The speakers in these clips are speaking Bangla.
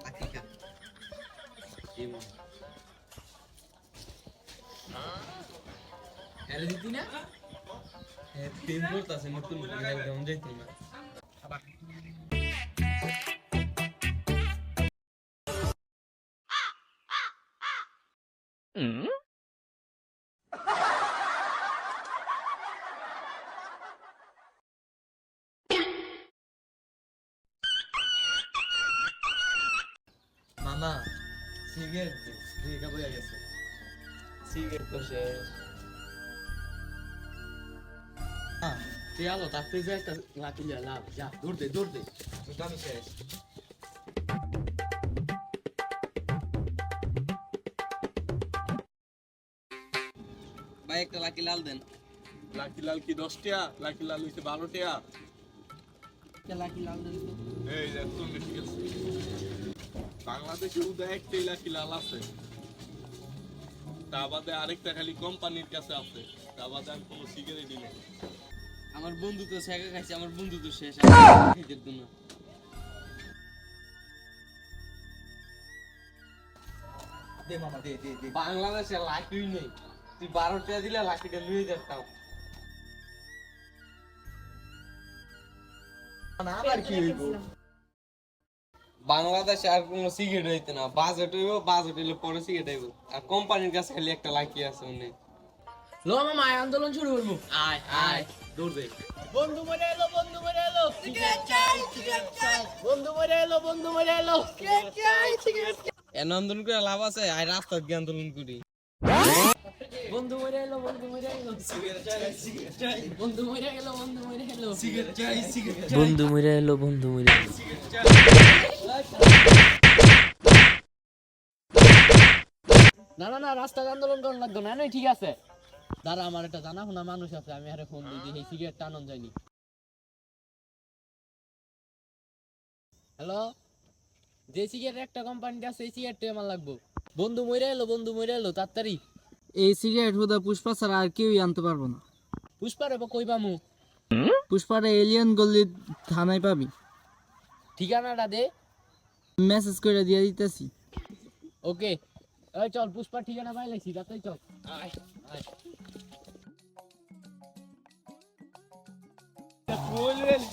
আকিকা এর দিতি না প্রেম করতেছে নতুন একদম যাইতো না মামা সিগারেট দিয়ে বইয়া গেছে সিগারেট তো শেষ তুই আলো তাতে যে একটা লাঠি লিয়া লাভ যা দৌড় দে কিন্তু আমি শেষ ভাই একটা লাকি লাল দেন লাকি লাল কি 10 টাকা লাকি লাল হইছে 12 টাকা একটা লাকি লাল দেন তো এই যে তুমি ঠিক আছে বাংলাদেশে উদয় একটাই লাকি লাল আছে তা বাদে আরেকটা খালি কোম্পানির কাছে আছে তা বাদে আর কোনো সিগারেটই নেই আমার বন্ধু তো শেখা খাইছে আমার বন্ধু তো শেষ খাইতে দিত না দে মামা দে বাংলাদেশে লাঠি নেই তুই 12 টাকা দিলে লাঠিটা লুয়ে যেতাম না আবার কি হইব বাংলাদেশে আর কোনো সিগারেট হইতো না বাজেট হইলে পরে সিগারেট হইব আর কোম্পানির কাছে খালি একটা লাকি আছে উনি লো মামা আন্দোলন শুরু করবো আয় দৌড় দে বন্ধু মরে এলো সিগারেট চাই বন্ধু মরে এলো সিগারেট চাই এন আন্দোলন করে লাভ আছে আর রাস্তা গিয়ে আন্দোলন করি বন্ধু মরে এলো সিগারেট চাই বন্ধু মরে এলো সিগারেট চাই বন্ধু মরে এলো সিগারেট চাই না রাস্তায় আন্দোলন করার লাগতো না নয় ঠিক আছে দাঁড়া আমার একটা জানা শোনা মানুষ আছে আমি আরে ফোন দিই এই সিগারেট টানন যায়নি হ্যালো যে সিগারেট একটা কোম্পানিতে আছে এই সিগারেটটা আমার লাগবো বন্ধু মরে এলো তাড়াতাড়ি এই সিগারেট হুদা পুষ্পা ছাড়া আর কেউই আনতে পারবো না পুষ্পারে কই পামু পুষ্পাটা এলিয়ান গল্লি থানায় পাবি ঠিকানাটা দে মেসেজ করে দিয়ে দিতেছি ওকে এই চল পুষ্পা ঠিকানা পাইলেছি তাতেই চল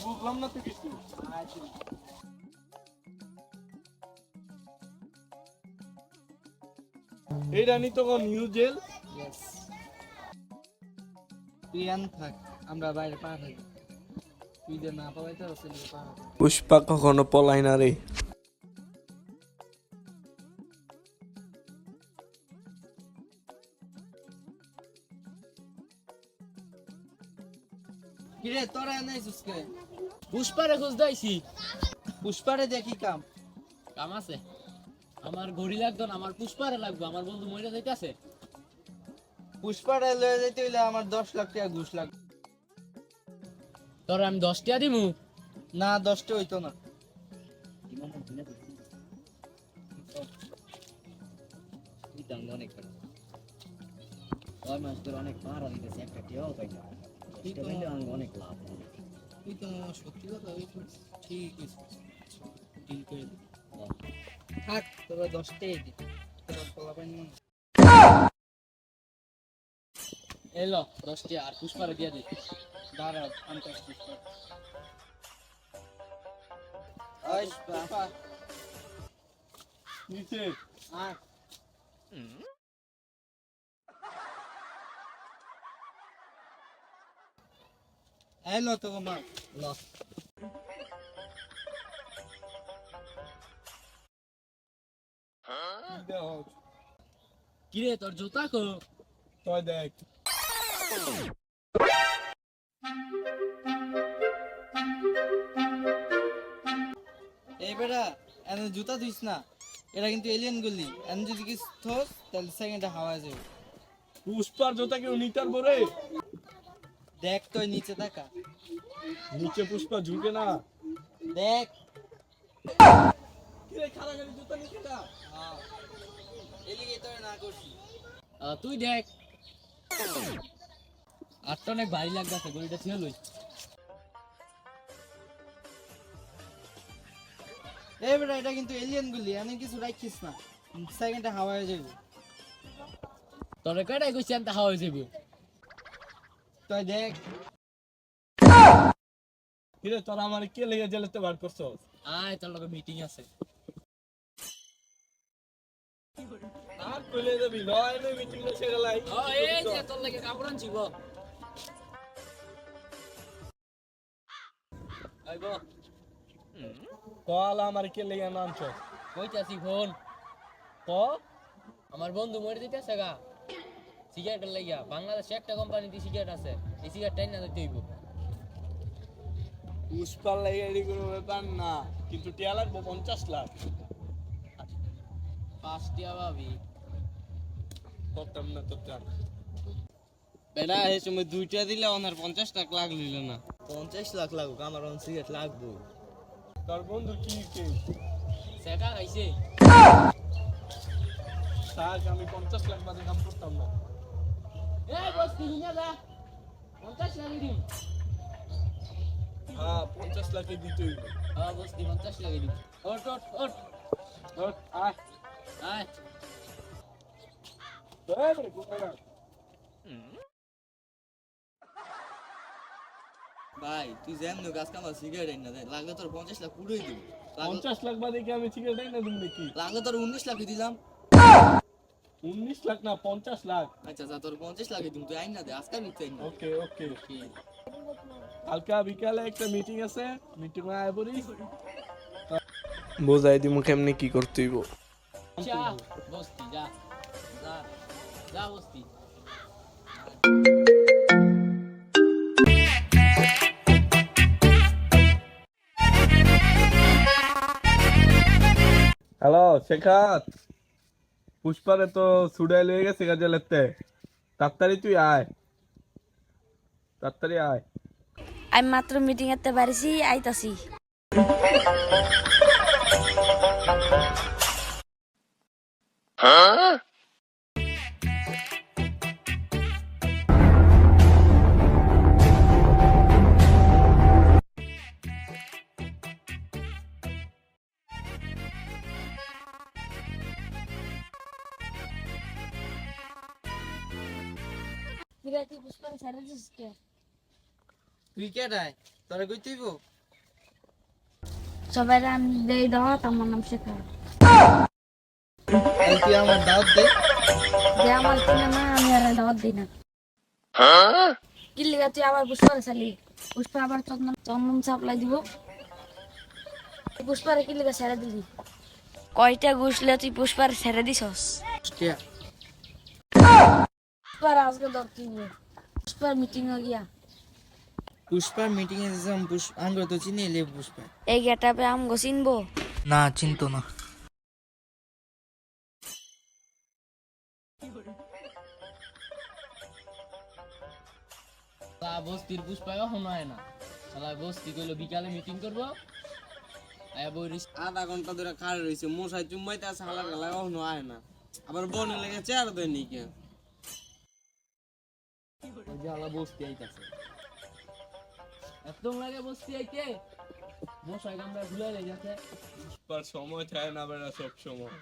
বুঝলাম না তো কিছু এই রানী তো নিউ জেল তুই আন থাক আমরা বাইরে পা থাকি তুই যে না পাওয়াইতে পা পুষ্পা কখনো পলায় না রে কিরে তোরা নাইছিস কে পুষ্পারে খোঁজ দাইছি পুষ্পারে দেখি কাম কাম আছে আমার ঘড়ি লাগতো না আমার পুষ্পারে লাগবে আমার বন্ধু মরে যাইতেছে পুষ্পারে লয়ে যাইতে হইলে আমার 10 লাখ টাকা ঘুষ লাগবে তোর আমি 10 টাকা দিমু না 10টা হইতো না অনেক মারা দিতেছে একটা টিয়াও পাই না অনেক লাভ তুই তো সত্যি কথা ঠিক আছে ডিল করে দে থাক তোরা 10টাই দি তোরা পোলাপাইন এলো 10 টাকা আর পুষ্পারে দিয়ে দি দাঁড়া আনতে পুষ্পা ওই পুষ্পা নিচে আয় এলো তো মা ল কিরে তোর জুতা কো তুই দেখ এই বেটা এনে জুতা দিস না এটা কিন্তু এলিয়েন গলি এনে যদি কিছু থোস তাহলে সেকেন্ডে হাওয়া যাবে পুষ্পার জোতা কেউ নিতার বরে দেখ তো নিচে থাকা নিচে পুষ্পা ঝুঁকে না দেখ কিরে খারা গাড়ি জুতা নিচে না হ্যাঁ এলিগে তো না করছি তুই দেখ আটটা অনেক ভারী লাগতেছে গড়িটা ছিল লই এই বেটা এটা কিন্তু এলিয়েন গুলি এনে কিছু রাখিস না সেকেন্ডে হাওয়া হয়ে যাবে তোরে কয়টাই কইছি আনতে হাওয়া হয়ে যাবে তুই দেখ কিরে তোরা আমার কে লেগে জেলেতে বার করছো? আয় তোর লগে মিটিং আছে আর কইলে যাবি লয় নই মিটিং এ সেগলাই। ও এই যে তোর লগে কাপড় আনছি গো আই গো কল আমার কে লেগে নামছো? কইতাছি ফোন ক আমার বন্ধু মরে দিতেছে গা সিগারেট লাগিয়া বাংলাদেশে একটা কোম্পানিতে সিগারেট আছে এই সিগারেট টাইন না দিতে হইব পুষ্পার লাগে এডি কোনো ব্যাপার না, কিন্তু টিয়া লাগবো 50 লাখ। 5 টিয়া ভাবি করতাম না তো টান। বেটা এই সময় 2টা দিলে ওনার 50 টাকা লাগলিল না। 50 লাখ লাগুক আমার অন সিগারেট লাগবো তোর বন্ধু কি কি সেকা খাইছে শাক আমি 50 লাখ বাদে কাম করতাম না। এই বস কি নিয়া যা 50 লাগি দিম হ্যাঁ 50 লাখে দিতে হইব। হ্যাঁ বস কি 50 লাগি দিম ওট ওট ওট ওঠ, আয় আয় এই রে গোরা। ভাই তুই যেমন গাছ কামা সিগারেট এনে দে, লাগলে তোর 50 লাখ পুরোই দিব। 50 লাখ বাদে কি আমি সিগারেট এনে দিম নাকি? লাগলে তোর 19 লাখই দিলাম। 19 লাখ না 50 লাখ। আচ্ছা আচ্ছা তোর 50 লাখই দিম, তুই আইন না দে, আজকাল মিথ্যা আইন না। ওকে ওকে। কালকে বিকালে একটা মিটিং আছে, মিটিং এ আয় পড়িস। বোঝাই দিমু কেমনে কি করতে হইব। চা বস্তি যা যা যা বস্তি হ্যালো শেখাত, পুষ্পারে তো সুডাই লয়ে গেছে গাজলেতে, তাড়াতাড়ি তুই আয়, তাড়াতাড়ি আয়। আমি মাত্র মিটিং এতে পারিছি আইতাছি বিরাটি পুষ্পার ছেড়ে দিস কে তুই কেডাই তোরে কইতে হইব সবাই আমি দেই দাওয়াত আমার নাম শেখা তুই আমার দাওয়াত দে যে আমার চিনে না আমি আর দাওয়াত দিই না কি লিগা তুই আবার পুষ্পার চালি পুষ্পা আবার চন্দন চন্দন সাপ্লাই দিব পুষ্পারে কি লিগা ছেড়ে দিলি কয়টা ঘুষলে তুই পুষ্পার ছেড়ে দিছস কে পুষ্পার আজকে ধরতে হবে পুষ্পার মিটিং গিয়া পুষ্পার মিটিং এ যাম আমরা তো চিনি এলে পুষ্পা এই গেটাপে আম গো চিনবো না চিনতো না তা বস্তির পুষ্পায় এখনো হয় না শালা বস্তি কইলো বিকালে মিটিং করবো আয়া বইরিস আধা ঘন্টা ধরে খাড়ে রইছে, মশাই চুম্মাইতে আছে, হালার গালা কখনো আয় না। আবার বনে লেগে চেয়ার দেয় নি কে। ওই যে শালা বস্তি আইতাছে এত লাগে বস্তি আইতে মশাই কামড়া ভুলে গেছে পুষ্পার সময় চায় না বেড়া, সব সময়।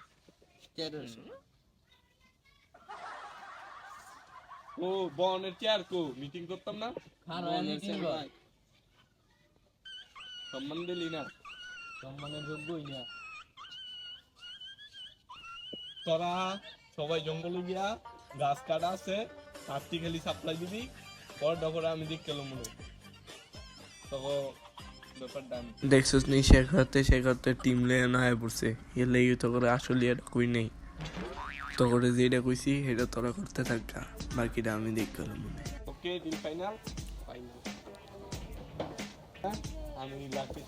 ও বনের চেয়ার কো মিটিং করতাম না, খারো মিটিং কর সম্মান দিলি না। সম্মানের যোগ্যই না তোরা সবাই জঙ্গলে গিয়া গাছ কাটা আছে, কাটতি খালি সাপ্লাই দিবি, পরটা করে আমি দেখ গেল মনে তখন ব্যাপারটা আমি দেখছিস নি শেখাতে টিম লেগে না হয়ে পড়ছে, এর লেগে তো করে আসলে এটা কই নেই, তো করে যেটা কইছি সেটা তোরা করতে থাকা, বাকিটা আমি দেখ গেলাম মনে। Okay deal final final. আমি লাস্টে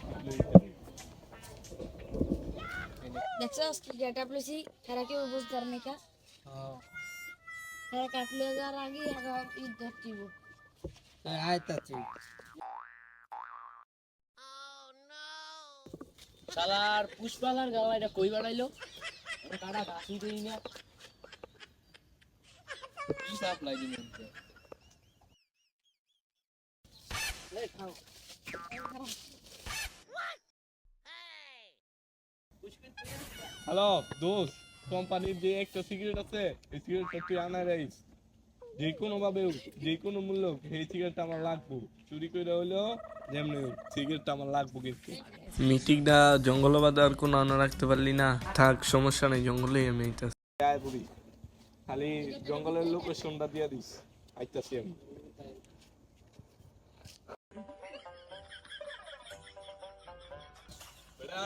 দেখছস কি গেটাপ লইছি হেরা কেউ বুঝতে পারে না কা হেরা কাটলে যার আগে হেরা ঈদ ধরতিব আইতাছি শালার পুষ্পালার গাওয়া এটা কই বাড়াইলো কাটা ঘাসি দেই না কি সাপ্লাই দিবেন খাও হ্যালো দোস্ত, কোম্পানির যে একটা সিগারেট আছে এই সিগারেটটা তুই আনাই রাইস, যে কোনো ভাবে হোক, যে কোনো মূল্য হোক, এই সিগারেটটা আমার লাগবো। চুরি করে হইলো যেমনি হোক, সিগারেটটা আমার লাগবো কিন্তু। মিটিংটা জঙ্গলে বাদে আর কোনো আনা রাখতে পারলি না? থাক, সমস্যা নেই, জঙ্গলেই আমি আইতাছি। আয় বুড়ি, খালি জঙ্গলের লোকেশনটা দিয়ে দিস, আইতাছি আমি। বেটা,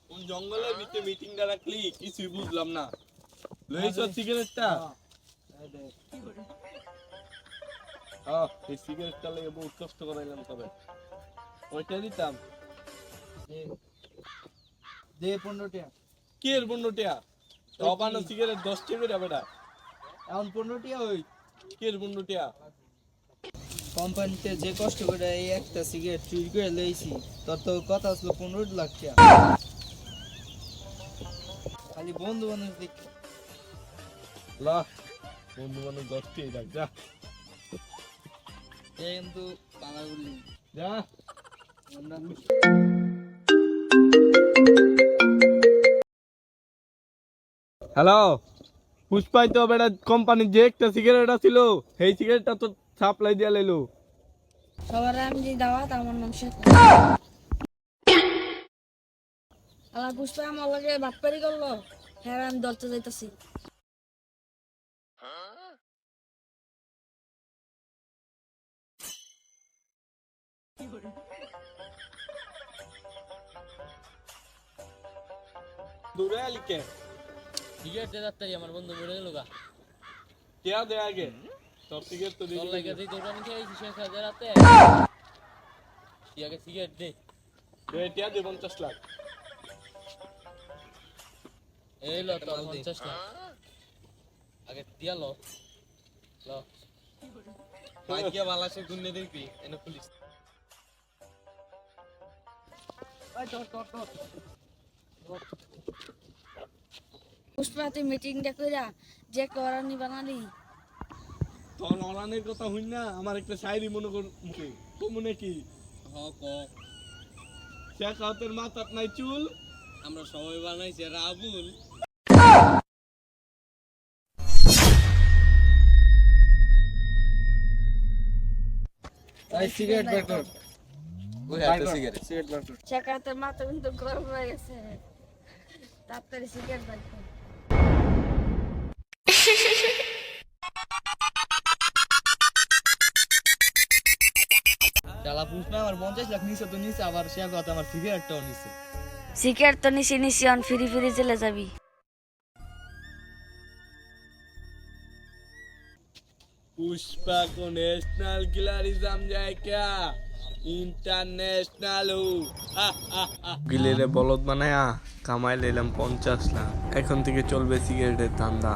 কোন জঙ্গলের ভিতরে মিটিংটা রাখলি কিছুই বুঝলাম না। লইছ সিগারেটটা? এই সিগারেটটা লেগে বহুত কষ্ট করাইলাম, তবে ওইটা দিতাম। দে 15 টাকা। কি এর 15 টাকা? সবানো সিগারেট 10 টাকা করে বেটা। এখন 15 টাকা ওই কি এর 15 টাকা? কোম্পানিতে যে কষ্ট করে এই একটা সিগারেট চুরি করে লইছি, তোর তো কথা আসলো 15 লাখ টাকা। খালি বন্ধু বান্ধব দেখে লা, বন্ধু বান্ধব 10 টাকা রাখ, যা কিন্তু পালা বললি যা। হ্যালো পুষ্পাই, তো বেটা কোম্পানির যে একটা সিগারেট ছিল সেই সিগারেটটা তো সাপ্লাই দিয়ে লাইলো। সবার আমি যে দাওয়াত আমার নাম শেখ। আল্লাহ পুষ্পা আমার লগে বাটপারি করলো, হ্যাঁ আমি ধরতে যাইতাছি। দূরে আলিকে সিগারেট দে তাড়াতাড়ি, আমার বন্ধু মরে গেল গা। টিয়া দে আগে, তোর সিগারেট তো তোর দিয়ে লাগে যে দোকান খেয়েছি শেষ হাজার রাতে, তুই আগে সিগারেট দে। দে, টিয়া দে 50 লাখ। এই লো তোর 50 লাখ আগে দিয়া লো। লো ভাই কি ভালো আছে গুন্নে দেখবি এনে পুলিশ। পুষ্পা তুই মিটিংটা কইরা যে করানি বানালি। তোর অরানের কথা হই না, আমার একটা শায়রি মনে কর মুখে, তো মনে কি হ ক শেখ হাতের মাথাত নাই চুল, আমরা সবাই বানাইছে রাবুল। এই সিগারেট বের কর। ওই হাতে সিগারেট। সিগারেট বের কর। শেখাতে মাথা কিন্তু গরম হয়ে গেছে, তাড়াতাড়ি সিগারেট বাইক। শালা পুষ্পা আমার 50 লাখ নিছে তো নিছে, আবার সে কথা আমার সিগারেটটাও নিছে। সিগারেট তো নিছি নিছি, অন ফিরি ফিরি চলে যাবি। पुष्पा को नेशनल गिलारिज्म जाए क्या, इंटरनेशनल हो। গিলেরে বলদ বানায়া কামাই লাইলাম 50 লাখ। এখন থেকে চলবে সিগারেটের ধান্দা।